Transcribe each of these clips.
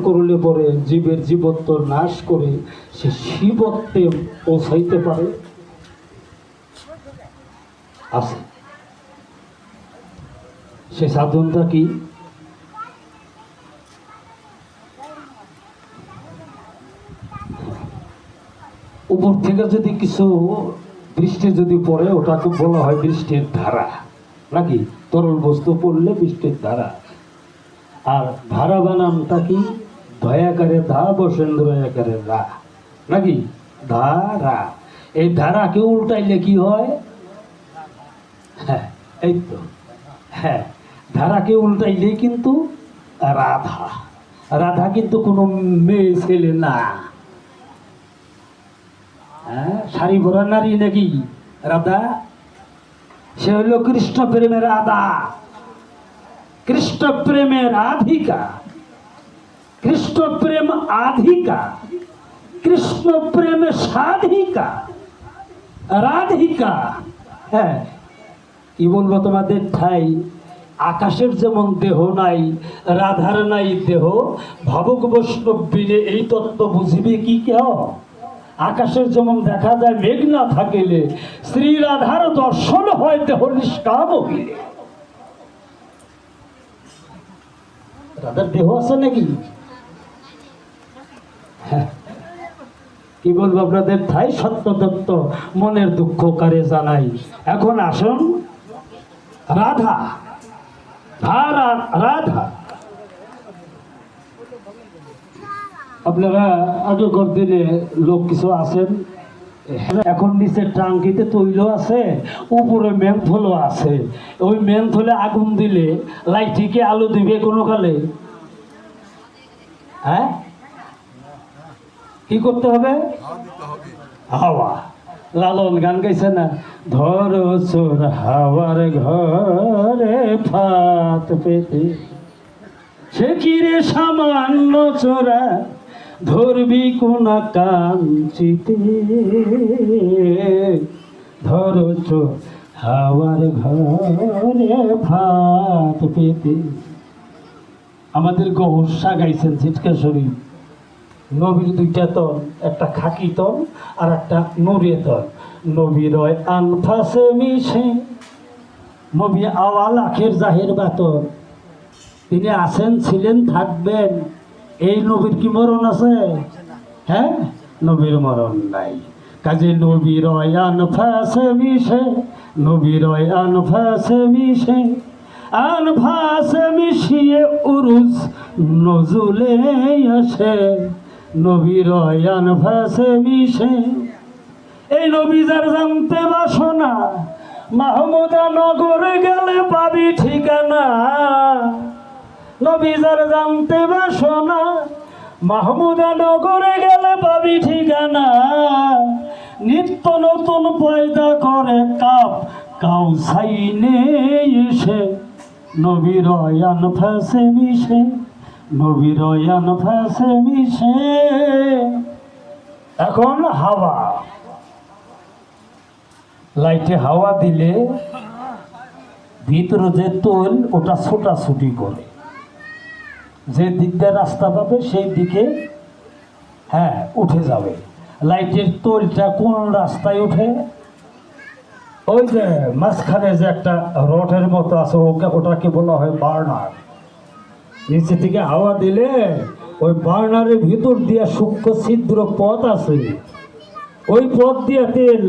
করলে পরে জীবের জীবত্ব নাশ করে সে শিবত্বে পৌঁছাইতে পারে আছে। সে সাধনটা কি? উপর থেকে যদি কিছু বৃষ্টি যদি পড়ে ওটাকে বলা হয় বৃষ্টির ধারা, নাকি? তরল বস্তু পড়লে বৃষ্টির ধারা। আর ধারা বানামটা কি? ধয়াকারে ধা, বসেন্দ্র আকারে রা, নাকি? ধারা। এই ধারাকে উল্টাইলে কি হয়? হ্যাঁ, এই তো। হ্যাঁ, ধারাকে উল্টাইলে কিন্তু রাধা। রাধা কিন্তু কোনো মেয়ে ছেলে না, হ্যাঁ, শাড়ি পরা নারী নাকি রাধা? সে হইল কৃষ্ণ প্রেমের রাধা, কৃষ্ণ প্রেমের আধিকা, কৃষ্ণ প্রেম আধিকা, কৃষ্ণ প্রেমে সাধিকা, রাধিকা। হ্যাঁ, কি বলবো তোমাদের ঠাই? আকাশের যেমন দেহ নাই, রাধার নাই দেহ, ভাবুক বৈষ্ণব বিনে এই তত্ত্ব বুঝিবে কি কেউ? আকাশের যেমন দেখা যায় মেঘ না থাকিলে, শ্রী রাধার দর্শন হয় দেহ নিষ্কাম হইলে। রাধার দেহ আছে নাকি? কি বলবো আপনাদের ঠাই? সত্য তত্ত্ব মনের দুঃখ কারে জানাই। এখন আসুন রাধা, রাধা। আপনারা আগেকার দিনে লোক কিছু আছেন, এখন নিচে টাঙ্কিতে তৈল আছে, উপরে মেন্থলও আছে। ওই মেন্থলে আগুন দিলে লাইটিকে আলো দিবে কোনো কালে? হ্যাঁ, কি করতে হবে? হাওয়া। লালন গান গাইছে না, ধরো চোর হাওয়ার ঘরে ফাত পেতে, সে কি রে সামান্য চোরা, ধরবি কোনা কাঞ্চিতে, ধরো চোর হাওয়ার ঘরে ফাত পেতে। আমাদের গহস্যা গাইছেন ছিটকেশ্বরী। নবীর দুইটা তল, একটা খাকি তল আর একটা নুরে তল। নবীর আনফাসে মিশে, নবী আওয়াল আখের জাহের বাতর। তিনি আছেন, ছিলেন, থাকবেন। এই নবীর কি মরণ আছে? হ্যাঁ, নবীর মরণ নাই। কাজে নবীর আনফাসে মিশে, নবীর আনফাসে মিশে, আনফাসে মিশিয়ে উরুজ নজুলে আসে, নবীর আনফাসে মিশে। এই নবী যার জানতে বাসনা, মাহমুদা নগরে গেলে পাবি ঠিকানা। নবী যার জানতে বাসনা, মাহমুদা নগরে গেলে পাবি ঠিকানা। নিত্য নতুন পয়দা করে কাপ কাউসাইনে এসে, নবীর আনফাসে মিশে, নবীর আনফাসে মিশে। এখন হাওয়া, লাইটে হাওয়া দিলে ভিতরে যে তৈল ওটা ছোটাছুটি করে, যে দিক দিয়ে রাস্তা পাবে সেই দিকে হ্যাঁ উঠে যাবে। লাইটের তৈলটা কোন রাস্তায় ওঠে? ওই যে মাঝখানে যে একটা রডের মতো আছে, ওটাকে বলা হয় বার্নার। নিচে থেকে হাওয়া দিলে ওই বার্নারের ভিতর দিয়ে সূক্ষ্ম ছিদ্র পথ আছে, ওই পথ দিয়ে তেল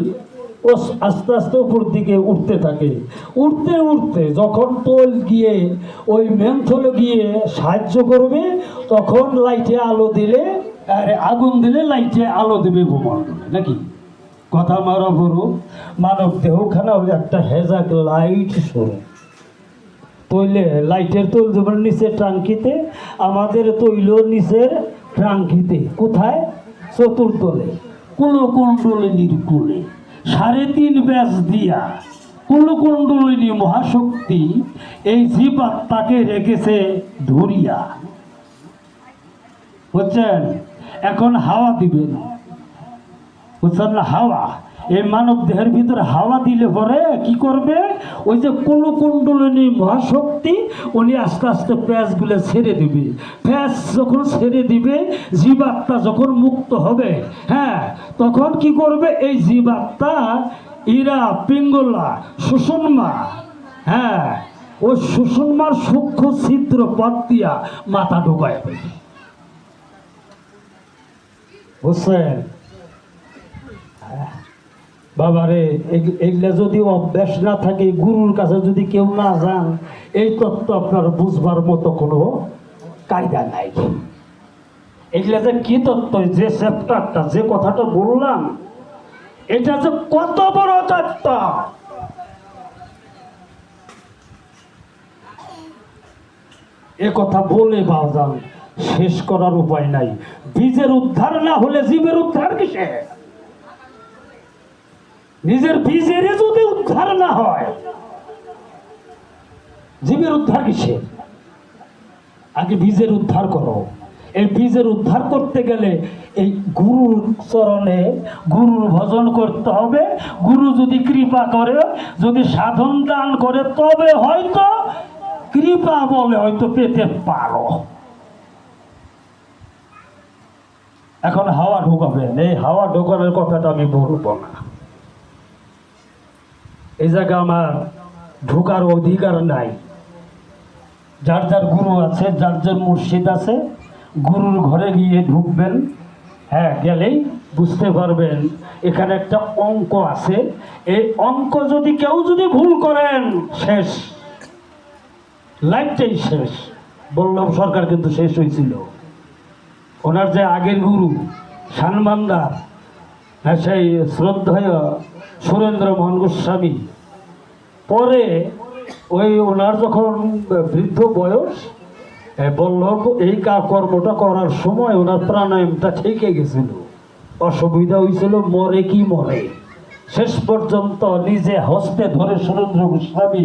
ও আস্তে আস্তে উপর দিকে উঠতে থাকে। উঠতে উঠতে যখন তোল গিয়ে ওই মেন্থলে গিয়ে সাহায্য করবে, তখন লাইটে আলো দিলে, আরে আগুন দিলে লাইটে আলো দেবে ভূমণ্ডলে, নাকি? কথা মারা বড় মানব দেহখানা হলে একটা হেজাক লাইট স্বরূপ। তৈলে লাইটের তৈল যেমন নিচে টাঙ্কিতে, আমাদের তৈল নিচের টাঙ্কিতে। কোথায়? চতুর্তলে, কুলকুণ্ডলিনীর কুলে 3.5 ব্যাস দিয়া কুলকুণ্ডলিনী মহাশক্তি এই জীবাত্মাকে রেখেছে ধরিয়া। বুঝছেন? এখন হাওয়া দিবেন, বুঝছেন না? হাওয়া এই মানব দেহের ভিতরে হাওয়া দিলে পরে কি করবে, ওই যে কুণ্ডলিনী মহাশক্তি উনি আস্তে আস্তে প্যাঁচগুলো ছেড়ে দিবে। প্যাঁচ যখন ছেড়ে দিবে, জীবাত্মা যখন মুক্ত হবে, হ্যাঁ, তখন কি করবে, এই জীবাত্মা ইরা পিঙ্গলা সুষুম্না, হ্যাঁ, ওই সুষুম্নার সূক্ষ্ম ছিদ্র পথ দিয়া মাথা ঢোকায় দেবে। বুঝছেন বাবারে? এগুলা যদি অভ্যাস না থাকে, গুরুর কাছে যদি কেউ না যান, এই তত্ত্ব আপনার বুঝবার মতো কোনো কায়দা নাই। এগুলা যে কি তত্ত্ব, যে চ্যাপ্টারটা, যে কথাটা বললাম, এটা যে কত বড় তত্ত্ব, এ কথা বলে বাজান শেষ করার উপায় নাই। বীজের উদ্ধার না হলে জীবের উদ্ধার কিসে? নিজের বীজের যদি উদ্ধার না হয়, জীবের উদ্ধার কিসে? আগে বীজের উদ্ধার করো। এই বীজের উদ্ধার করতে গেলে এই গুরুর চরণে গুরুর ভজন করতে হবে। গুরু যদি কৃপা করে, যদি সাধন দান করে, তবে হয়তো কৃপা বলে হয়তো পেতে পারো। এখন হাওয়া ঢোকাবেন, এই হাওয়া ঢোকানোর কথাটা আমি বলবো না। এই জায়গায় আমার ঢোকার অধিকার নাই। যার যার গুরু আছে, যার যার মুর্শিদ আছে, গুরুর ঘরে গিয়ে ঢুকবেন। হ্যাঁ, গেলেই বুঝতে পারবেন এখানে একটা অঙ্ক আছে। এই অঙ্ক যদি কেউ যদি ভুল করেন, শেষ, লাইফটাই শেষ। বললাম সরকার কিন্তু শেষ হয়েছিল। ওনার যে আগের গুরু সানমান্দার, হ্যাঁ, সেই শ্রদ্ধেয় সুরেন্দ্র মোহন গোস্বামী, পরে ওই ওনার যখন বৃদ্ধ বয়স, বলল এই কর্মটা করার সময় ওনার প্রাণায়ামটা থেকে গেছিল, অসুবিধা হয়েছিল, মরে কি মরে। শেষ পর্যন্ত নিজে হস্তে ধরে সুরেন্দ্র গোস্বামী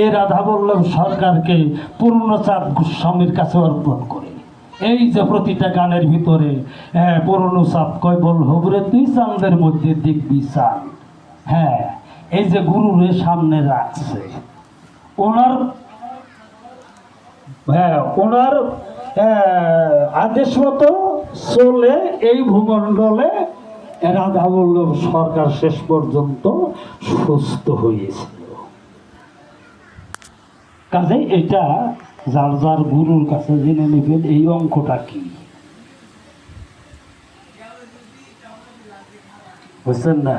এই রাধা বল্লভ সরকারকে পূর্ণচাঁদ গোস্বামীর কাছে অর্পণ করে। এই যে প্রতিটা গানের ভিতরে পূর্ণচাঁদ কয়, বল্লভ রে তুই চাঁদের মধ্যে দেখবি চাঁদ। হ্যাঁ, এই যে গুরুরে সামনে রাখছে, ওনার ওনার আদেশ মতো চলে এই ভূমণ্ডলে রাধা বল্লভ সরকার শেষ পর্যন্ত সুস্থ হয়েছিল। কাজে এটা যার যার গুরুর কাছে জেনে নেবেন এই অঙ্কটা কি, বুঝছেন না?